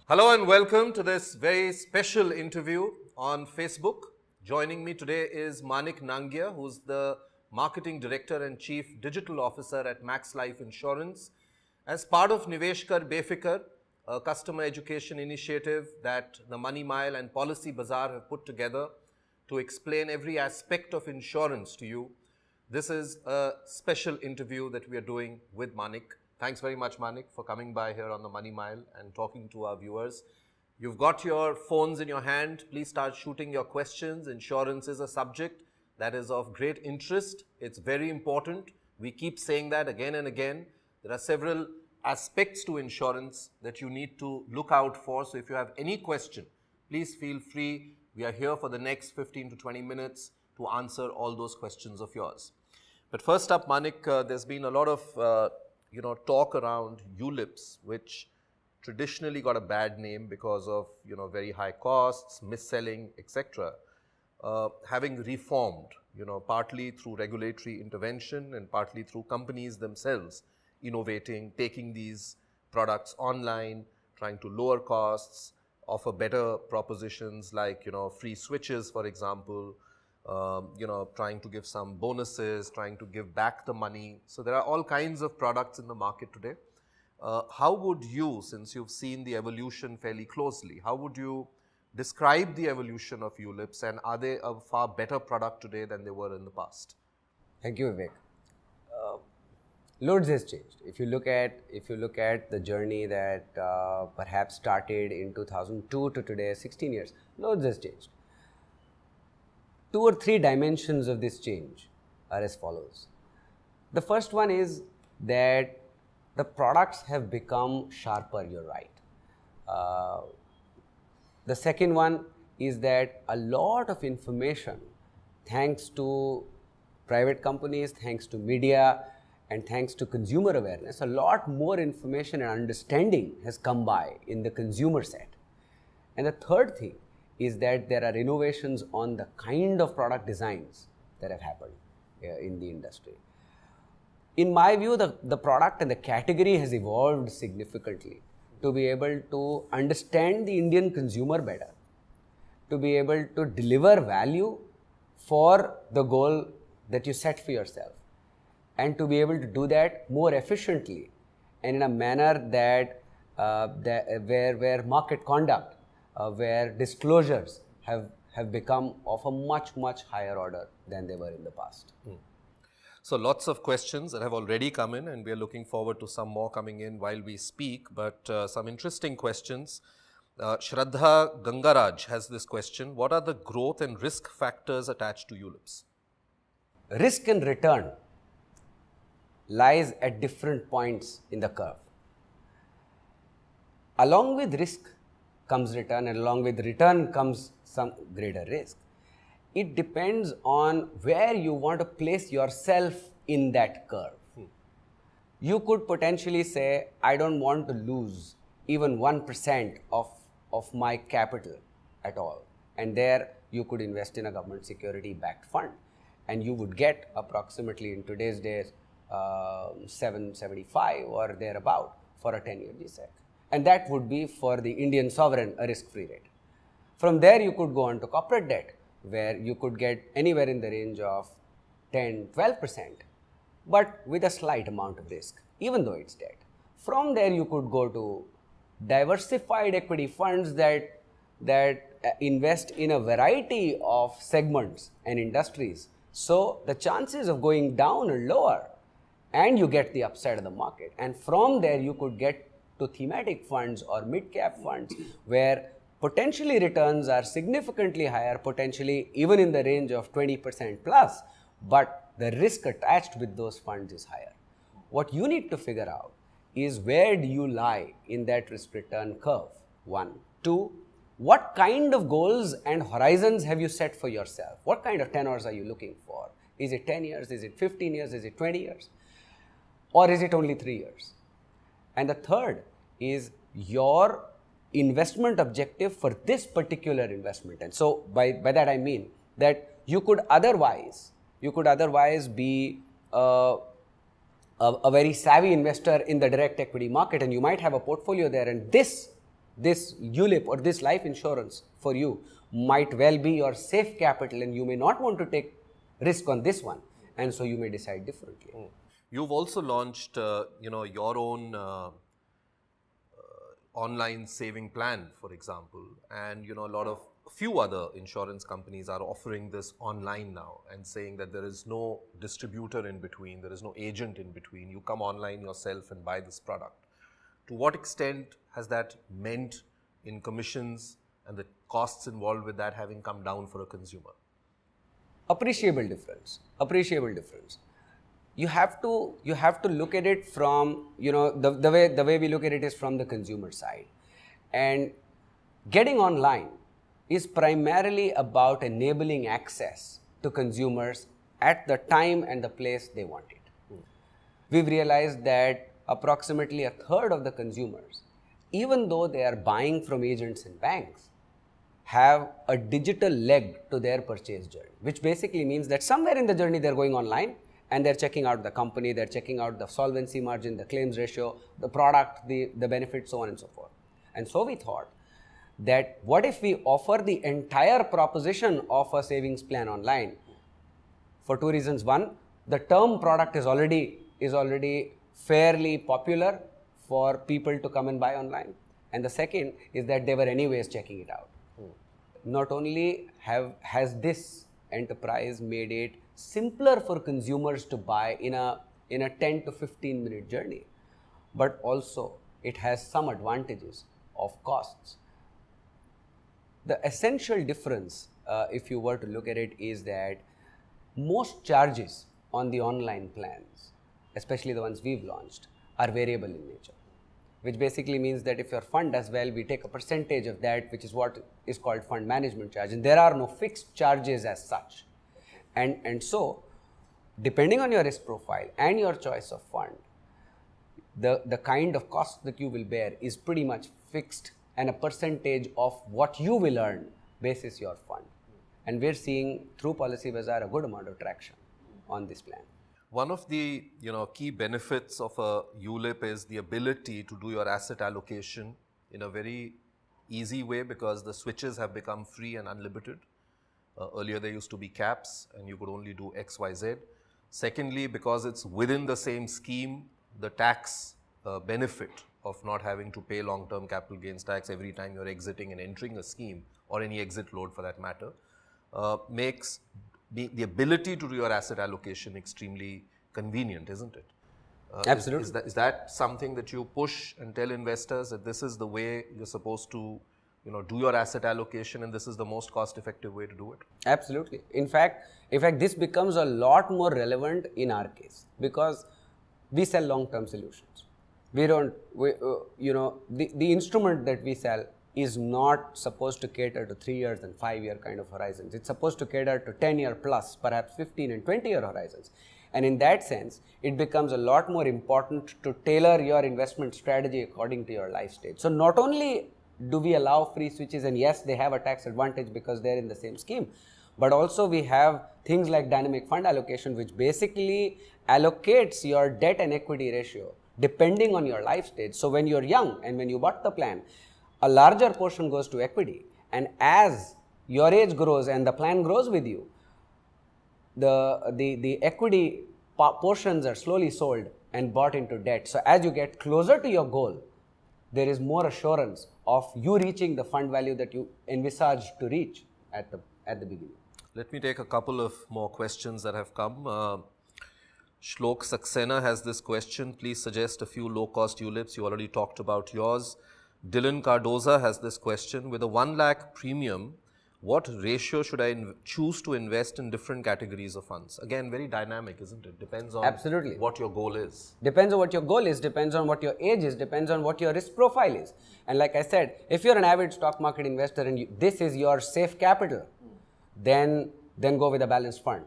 Hello and welcome to this very special interview on Facebook. Joining me today is Manik Nangia, who's the Marketing Director and Chief Digital Officer at Max Life Insurance. As part of Nivesh Befikar, a customer education initiative that the Money Mile and Policy Bazaar have put together to explain every aspect of insurance to you. This is a special interview that we are doing with Manik. Thanks very much, Manik, for coming by here on the Money Mile and talking to our viewers. You've got your phones in your hand. Please start shooting your questions. Insurance is a subject that is of great interest. It's very important. We keep saying that again and again. There are several aspects to insurance that you need to look out for. So if you have any question, please feel free. We are here for the next 15 to 20 minutes to answer all those questions of yours. But first up, Manik, there's been a lot of talk around ULIPs, which traditionally got a bad name because of, very high costs, mis-selling, etc. Having reformed, partly through regulatory intervention and partly through companies themselves innovating, taking these products online, trying to lower costs, offer better propositions like, free switches, for example, trying to give some bonuses, trying to give back the money. So there are all kinds of products in the market today. How would you, since you've seen the evolution fairly closely, how would you describe the evolution of ULIPs, and are they a far better product today than they were in the past? Thank you, Vivek. Loads has changed. If you look at the journey that perhaps started in 2002 to today, 16 years, loads has changed. 2 or 3 dimensions of this change are as follows. The first one is that the products have become sharper, you're right. The second one is that a lot of information, thanks to private companies, thanks to media, and thanks to consumer awareness, a lot more information and understanding has come by in the consumer set. And the third thing is that there are innovations on the kind of product designs that have happened in the industry. In my view, the product and the category has evolved significantly to be able to understand the Indian consumer better, to be able to deliver value for the goal that you set for yourself, and to be able to do that more efficiently and in a manner that where market conduct, where disclosures have become of a much higher order than they were in the past. So lots of questions that have already come in, and we are looking forward to some more coming in while we speak, but some interesting questions. Shraddha Gangaraj has this question: what are the growth and risk factors attached to ULIPs? Risk and return lies at different points in the curve. Along with risk comes return, and along with return comes some greater risk. It depends on where you want to place yourself in that curve. You could potentially say, I don't want to lose even 1% of my capital at all. And there you could invest in a government security backed fund, and you would get approximately, in today's days, 775 or thereabout for a 10-year GSEC. And that would be for the Indian sovereign a risk-free rate. From there you could go on to corporate debt, where you could get anywhere in the range of 10-12%, but with a slight amount of risk, even though it's debt. From there you could go to diversified equity funds that invest in a variety of segments and industries. So the chances of going down are lower, and you get the upside of the market. And from there you could get to thematic funds or mid-cap funds, where potentially returns are significantly higher, potentially even in the range of 20% plus, but the risk attached with those funds is higher. What you need to figure out is, where do you lie in that risk-return curve? 1. 2, what kind of goals and horizons have you set for yourself? What kind of tenors are you looking for? Is it 10 years? Is it 15 years? Is it 20 years? Or is it only 3 years? And the third is your investment objective for this particular investment. And so by that I mean that you could otherwise be a very savvy investor in the direct equity market, and you might have a portfolio there, and this this ULIP or this life insurance for you might well be your safe capital, and you may not want to take risk on this one, and so you may decide differently. You've also launched, your own online saving plan, for example, and a few other insurance companies are offering this online now and saying that there is no distributor in between, there is no agent in between. You come online yourself and buy this product. To what extent has that meant in commissions and the costs involved with that having come down for a consumer? Appreciable difference. You have to look at it from, the way we look at it is from the consumer side. And getting online is primarily about enabling access to consumers at the time and the place they want it. We've realized that approximately a third of the consumers, even though they are buying from agents and banks, have a digital leg to their purchase journey, which basically means that somewhere in the journey they're going online and they're checking out the company, they're checking out the solvency margin, the claims ratio, the product, the benefits, so on and so forth. And so we thought that what if we offer the entire proposition of a savings plan online for two reasons. One, the term product is already fairly popular for people to come and buy online. And the second is that they were anyways checking it out. Not only has this enterprise made it simpler for consumers to buy in a 10 to 15 minute journey, but also it has some advantages of costs. The essential difference, if you were to look at it, is that most charges on the online plans, especially the ones we've launched, are variable in nature, which basically means that if your fund does well, we take a percentage of that, which is what is called fund management charge, and there are no fixed charges as such. And so, depending on your risk profile and your choice of fund, the kind of cost that you will bear is pretty much fixed, and a percentage of what you will earn basis your fund. And we're seeing through Policy Bazaar a good amount of traction on this plan. One of the key benefits of a ULIP is the ability to do your asset allocation in a very easy way, because the switches have become free and unlimited. Earlier there used to be caps and you could only do X, Y, Z. Secondly, because it's within the same scheme, the tax benefit of not having to pay long-term capital gains tax every time you're exiting and entering a scheme, or any exit load for that matter, makes the ability to do your asset allocation extremely convenient, isn't it? Absolutely. Is that something that you push and tell investors that this is the way you're supposed to do your asset allocation, and this is the most cost-effective way to do it? Absolutely. In fact, this becomes a lot more relevant in our case, because we sell long-term solutions. The instrument that we sell is not supposed to cater to 3 years and 5 year kind of horizons. It's supposed to cater to 10 year plus, perhaps 15 and 20 year horizons. And in that sense, it becomes a lot more important to tailor your investment strategy according to your life stage. So not only do we allow free switches, and yes, they have a tax advantage because they're in the same scheme, but also we have things like dynamic fund allocation, which basically allocates your debt and equity ratio depending on your life stage. So when you're young and when you bought the plan, a larger portion goes to equity, and as your age grows and the plan grows with you, the equity portions are slowly sold and bought into debt. So as you get closer to your goal, there is more assurance of you reaching the fund value that you envisaged to reach at the beginning. Let me take a couple of more questions that have come. Shlok Saxena has this question: please suggest a few low-cost ULIPs. You already talked about yours. Dylan Cardoza has this question: with a 1 lakh premium, what ratio should I choose to invest in different categories of funds? Again, very dynamic, isn't it? Depends on Absolutely. What your goal is. Depends on what your goal is, depends on what your age is, depends on what your risk profile is. And like I said, if you're an avid stock market investor and this is your safe capital, then go with a balanced fund.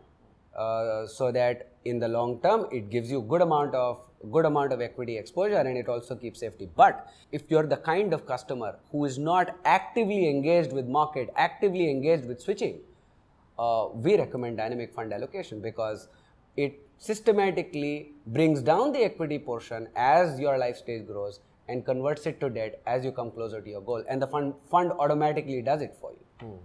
So that in the long term, it gives you good amount of equity exposure, and it also keeps safety. But if you're the kind of customer who is not actively engaged with market, actively engaged with switching, we recommend dynamic fund allocation, because it systematically brings down the equity portion as your life stage grows and converts it to debt as you come closer to your goal. And the fund automatically does it for you.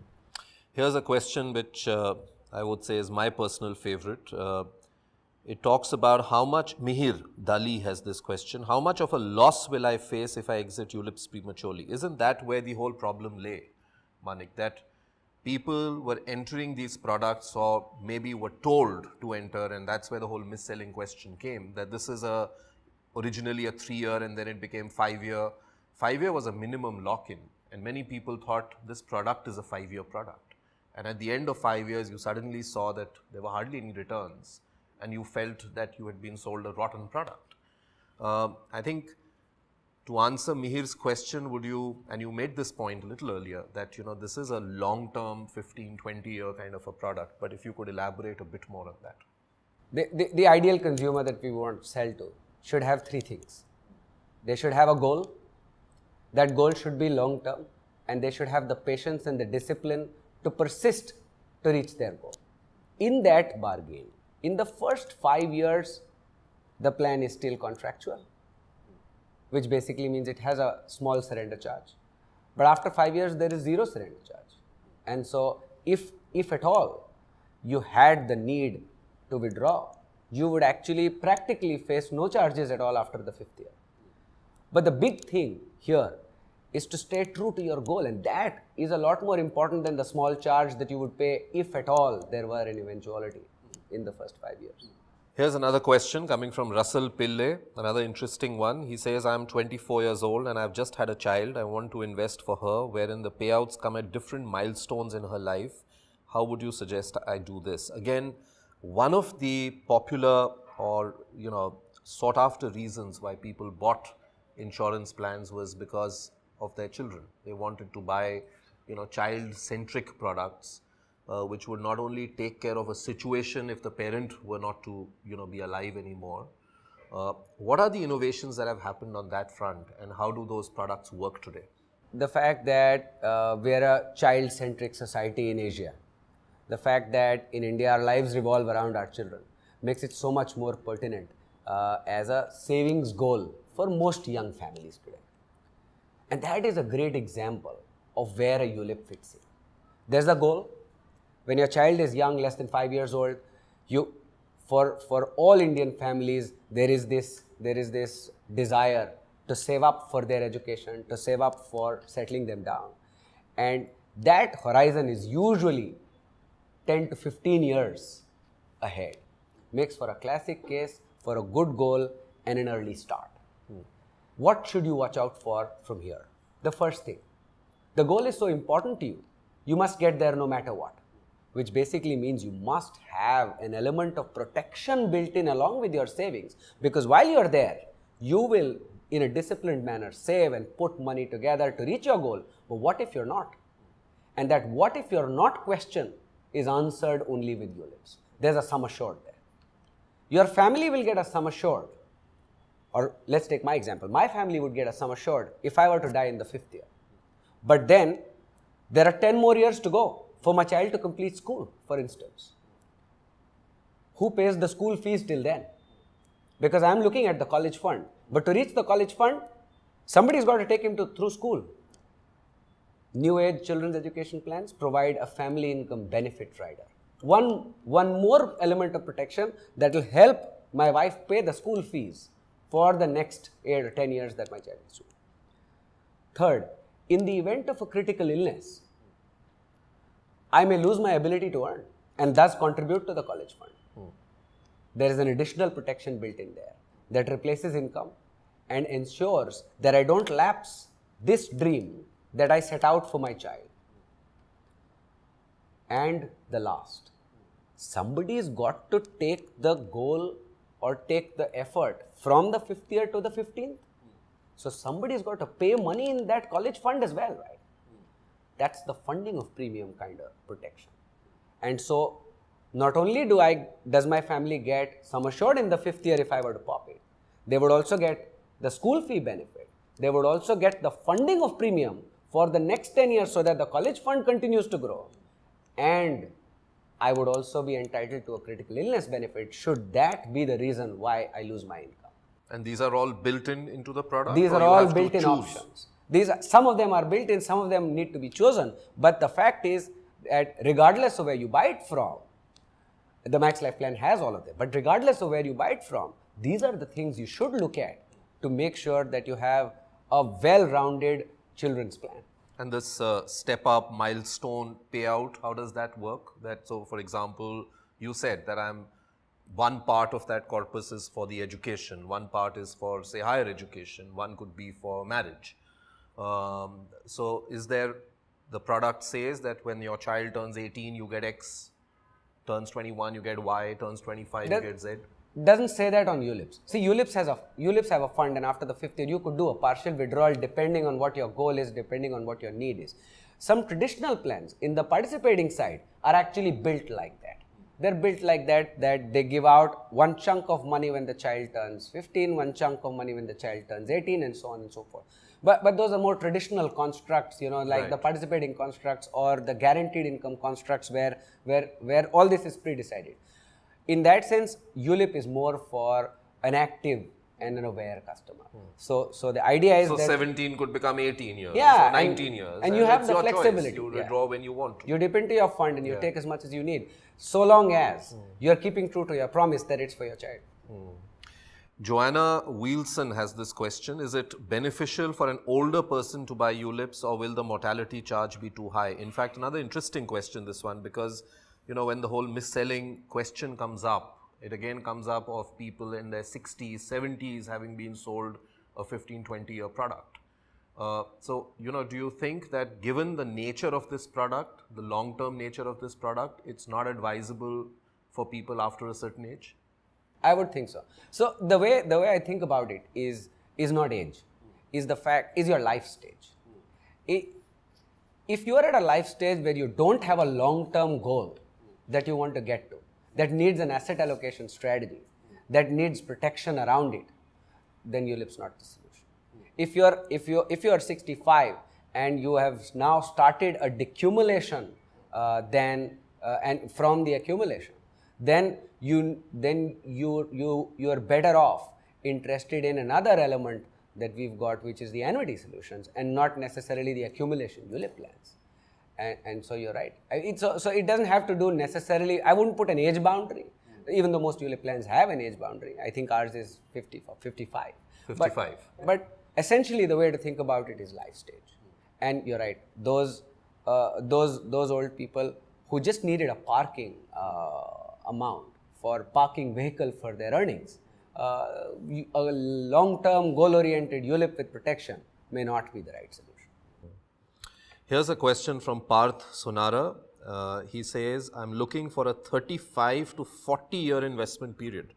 Here's a question which I would say is my personal favorite. It talks about how much, Mihir Dali has this question, how much of a loss will I face if I exit ULIPs prematurely? Isn't that where the whole problem lay, Manik, that people were entering these products or maybe were told to enter, and that's where the whole mis-selling question came, that this is originally a 3-year and then it became 5-year. 5-year was a minimum lock-in, and many people thought this product is a 5-year product. And at the end of 5 years, you suddenly saw that there were hardly any returns, and you felt that you had been sold a rotten product. I think to answer Mihir's question, and you made this point a little earlier, that this is a long-term 15, 20-year kind of a product, but if you could elaborate a bit more on that. The ideal consumer that we want to sell to should have 3 things. They should have a goal. That goal should be long-term, and they should have the patience and the discipline to persist to reach their goal. In that bargain, in the first 5 years, the plan is still contractual, which basically means it has a small surrender charge. But after 5 years, there is 0 surrender charge. And so if at all you had the need to withdraw, you would actually practically face no charges at all after the 5th year. But the big thing here is to stay true to your goal, and that is a lot more important than the small charge that you would pay if at all there were an eventuality in the first 5 years. Here's another question coming from Russell Pillay, another interesting one. He says, I'm 24 years old and I've just had a child. I want to invest for her, wherein the payouts come at different milestones in her life. How would you suggest I do this? Again, one of the popular or sought after reasons why people bought insurance plans was because of their children. They wanted to buy child-centric products, which would not only take care of a situation if the parent were not to be alive anymore. What are the innovations that have happened on that front, and how do those products work today? The fact that we're a child-centric society in Asia, the fact that in India our lives revolve around our children, makes it so much more pertinent as a savings goal for most young families today. And that is a great example of where a ULIP fits in. There's a goal. When your child is young, less than 5 years old, for all Indian families, there is this desire to save up for their education, to save up for settling them down. And that horizon is usually 10 to 15 years ahead. Makes for a classic case for a good goal and an early start. What should you watch out for from here? The first thing, the goal is so important to you, you must get there no matter what, which basically means you must have an element of protection built in along with your savings, because while you're there, you will, in a disciplined manner, save and put money together to reach your goal. But what if you're not? And that what if you're not question is answered only with ULIPs. There's a sum assured there. Your family will get a sum assured. Or let's take my example. My family would get a sum assured if I were to die in the 5th year. But then there are 10 more years to go for my child to complete school, for instance. Who pays the school fees till then? Because I'm looking at the college fund. But to reach the college fund, somebody's got to take him through school. New age children's education plans provide a family income benefit rider. One more element of protection that will help my wife pay the school fees for the next 8 or 10 years that my child is doing. Third, in the event of a critical illness, I may lose my ability to earn and thus contribute to the college fund. There is an additional protection built in there that replaces income and ensures that I don't lapse this dream that I set out for my child. And the last, somebody's got to take the goal or take the effort from the 5th year to the 15th. So somebody's got to pay money in that college fund as well, right? That's the funding of premium kind of protection. And so not only does my family get sum assured in the 5th year if I were to pop it, they would also get the school fee benefit. They would also get the funding of premium for the next 10 years so that the college fund continues to grow. And I would also be entitled to a critical illness benefit should that be the reason why I lose my income. And these are all built into the product? These or are you all have to built-in choose? options. Some of them are built-in, some of them need to be chosen. But the fact is that regardless of where you buy it from, the Max Life plan has all of them. But regardless of where you buy it from, these are the things you should look at to make sure that you have a well-rounded children's plan. And this step-up milestone payout, how does that work? So, for example, you said that one part of that corpus is for the education, one part is for, say, higher education, one could be for marriage. So, is there, the product says that when your child turns 18, you get X, turns 21, you get Y, turns 25, you get Z? Doesn't say that on ULIPs. See, ULIPs have a fund, and after the 5th year, you could do a partial withdrawal depending on what your goal is, depending on what your need is. Some traditional plans in the participating side are actually built like that. They're built like that they give out one chunk of money when the child turns 15, one chunk of money when the child turns 18, and so on and so forth. But those are more traditional constructs, like the participating constructs or the guaranteed income constructs where all this is pre-decided. In that sense, ULIP is more for an active and an aware customer. So the idea is so that 17 could become 18 years, yeah, or 19 years. And you have the your flexibility. Choice. You withdraw when you want to. You dip into your fund and you take as much as you need, so long as you're keeping true to your promise that it's for your child. Joanna Wilson has this question. Is it beneficial for an older person to buy ULIPs, or will the mortality charge be too high? In fact, another interesting question, this one, because when the whole mis-selling question comes up, it again comes up of people in their 60s, 70s having been sold a 15, 20-year product. So, do you think that given the nature of this product, the long-term nature of this product, it's not advisable for people after a certain age? I would think so. So the way I think about it is not age, is your life stage. If you are at a life stage where you don't have a long-term goal that you want to get to, that needs an asset allocation strategy, that needs protection around it, then ULIP's not the solution. If you are 65 and you have now started a decumulation, and from the accumulation, then you are better off interested in another element that we've got, which is the annuity solutions, and not necessarily the accumulation ULIP plans. And so you're right. So it doesn't have to do necessarily. I wouldn't put an age boundary, even though most ULIP plans have an age boundary. I think ours is 55. 55. But essentially, the way to think about it is life stage. And you're right. Those old people who just needed a parking amount for parking vehicle for their earnings, a long-term goal-oriented ULIP with protection may not be the right solution. Here's a question from Parth Sonara. He says, I'm looking for a 35 to 40 year investment period.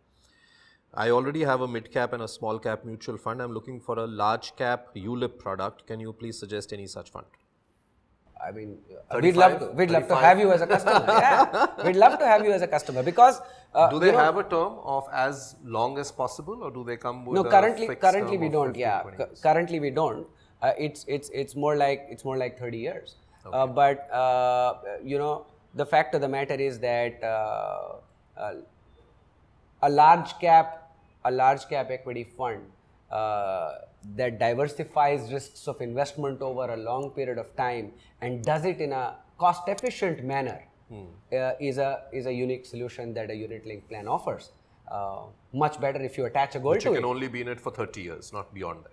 I already have a mid-cap and a small-cap mutual fund. I'm looking for a large-cap ULIP product. Can you please suggest any such fund? I mean, 35, we'd love to have you as a customer. Yeah, we'd love to have you as a customer because do they have a term of as long as possible, or do they come with a fixed currently term we of don't. 15, Yeah, 20 years? currently we don't. It's more like 30 years. Okay. But the fact of the matter is that a large cap equity fund that diversifies risks of investment over a long period of time and does it in a cost-efficient manner is a unique solution that a unit-linked plan offers. Much better if you attach a goal But to you it. can only be in it for 30 years, not beyond that.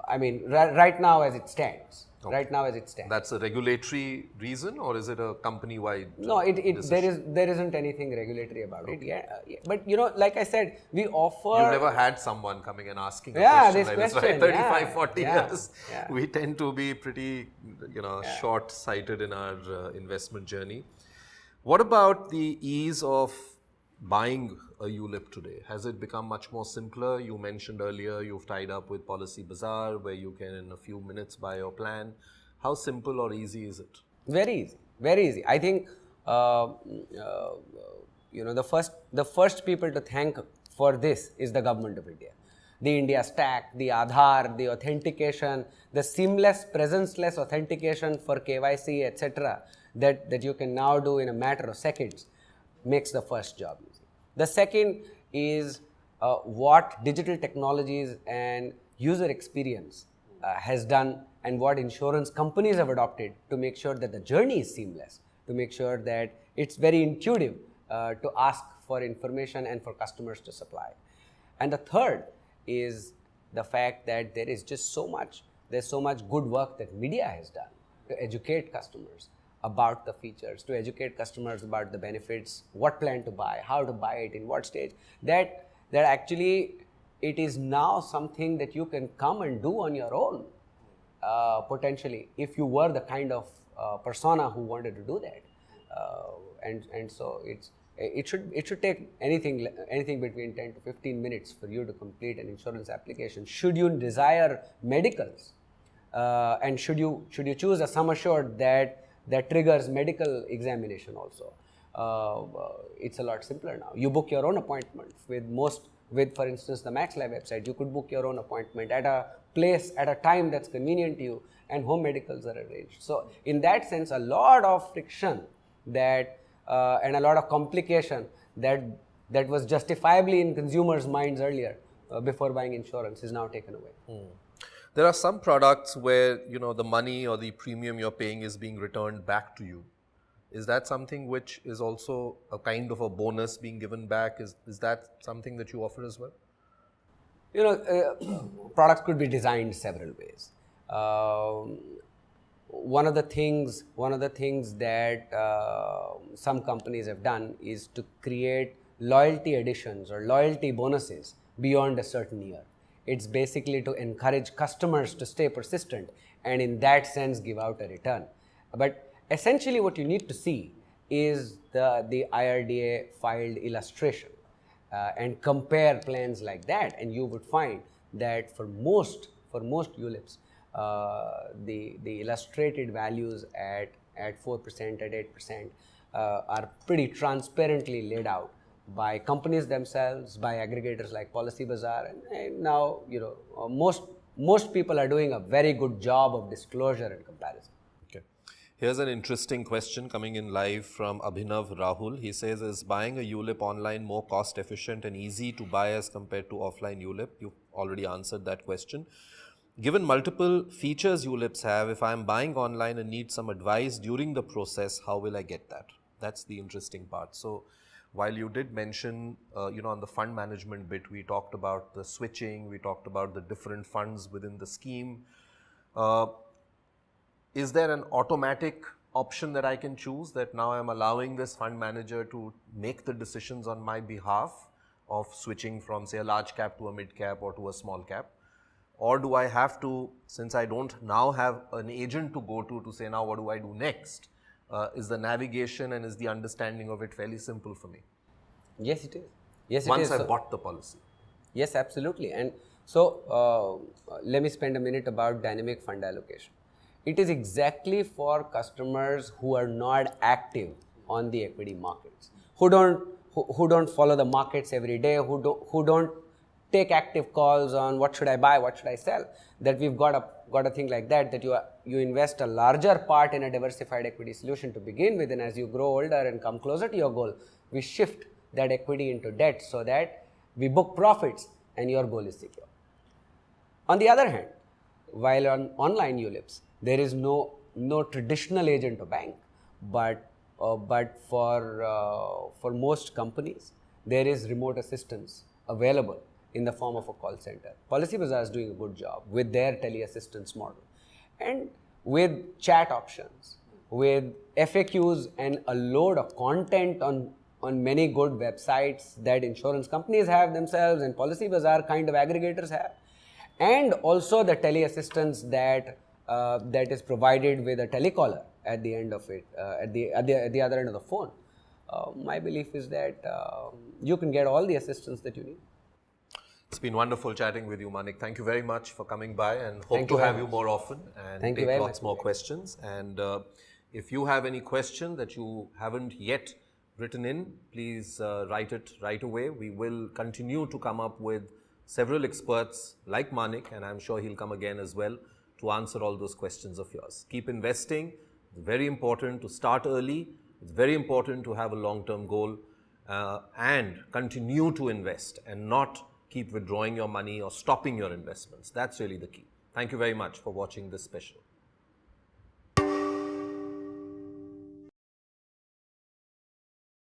I mean, right now as it stands. Okay. Right now as it stands. That's a regulatory reason, or is it a company-wide No, decision? there isn't anything regulatory about it. Yeah, but like I said, we offer. You've never had someone coming and asking a this question like this, question. right? 35, 40 Yeah. years. Yeah. We tend to be pretty, short-sighted in our investment journey. What about the ease of buying a ULIP today? Has it become much more simpler? You mentioned earlier you've tied up with Policy Bazaar where you can in a few minutes buy your plan. How simple or easy is it? Very easy, very easy. I think the first people to thank for this is the government of India. The India Stack, the Aadhaar, the authentication, the seamless, presence-less authentication for KYC, etc. that you can now do in a matter of seconds makes the first job easy. The second is what digital technologies and user experience has done, and what insurance companies have adopted to make sure that the journey is seamless, to make sure that it's very intuitive to ask for information and for customers to supply. And the third is the fact that there's so much good work that media has done to educate customers about the features, to educate customers about the benefits, what plan to buy, how to buy it, in what stage, that actually it is now something that you can come and do on your own, potentially, if you were the kind of persona who wanted to do that. And so it should take anything between 10 to 15 minutes for you to complete an insurance application. Should you desire medicals, and should you choose a sum assured that triggers medical examination also, it's a lot simpler now. You book your own appointment with, for instance, the MaxLife website. You could book your own appointment at a place, at a time that's convenient to you, and home medicals are arranged. So in that sense, a lot of friction and a lot of complication that was justifiably in consumers' minds earlier before buying insurance is now taken away. There are some products where, the money or the premium you're paying is being returned back to you. Is that something which is also a kind of a bonus being given back? Is that something that you offer as well? Products could be designed several ways. One of the things that some companies have done is to create loyalty editions or loyalty bonuses beyond a certain year. It's basically to encourage customers to stay persistent and in that sense give out a return. But essentially what you need to see is the IRDA filed illustration and compare plans like that, and you would find that for most ULIPs, the illustrated values at 4%, at 8% are pretty transparently laid out by companies themselves, by aggregators like Policybazaar, and now most people are doing a very good job of disclosure and comparison. Okay. Here's an interesting question coming in live from Abhinav Rahul. He says, is buying a ULIP online more cost efficient and easy to buy as compared to offline ULIP? You've already answered that question. Given multiple features ULIPs have, if I'm buying online and need some advice during the process, how will I get that? That's the interesting part. So while you did mention, on the fund management bit, we talked about the switching, we talked about the different funds within the scheme. Is there an automatic option that I can choose that now I'm allowing this fund manager to make the decisions on my behalf of switching from, say, a large cap to a mid cap or to a small cap? Or do I have to, since I don't now have an agent to go to say, now what do I do next? Is the navigation and is the understanding of it fairly simple for me? Yes, it is. Once I bought the policy. Yes, absolutely. And so let me spend a minute about dynamic fund allocation. It is exactly for customers who are not active on the equity markets, who don't follow the markets every day, who don't take active calls on what should I buy, what should I sell, that we've got a thing like that you invest a larger part in a diversified equity solution to begin with, and as you grow older and come closer to your goal, we shift that equity into debt so that we book profits and your goal is secure. On the other hand, while on online ULIPs, there is no traditional agent or bank, but for most companies, there is remote assistance available in the form of a call center. Policybazaar is doing a good job with their teleassistance model, and with chat options, with FAQs and a load of content on many good websites that insurance companies have themselves and Policybazaar kind of aggregators have, and also the teleassistance that is provided with a telecaller at the end of it, at the other end of the phone. My belief is that you can get all the assistance that you need. It's been wonderful chatting with you, Manik. Thank you very much for coming by, and hope to have you more often and take lots more questions. And if you have any question that you haven't yet written in, please write it right away. We will continue to come up with several experts like Manik, and I'm sure he'll come again as well to answer all those questions of yours. Keep investing. It's very important to start early. It's very important to have a long-term goal. and continue to invest and not keep withdrawing your money or stopping your investments. That's really the key. Thank you very much for watching this special.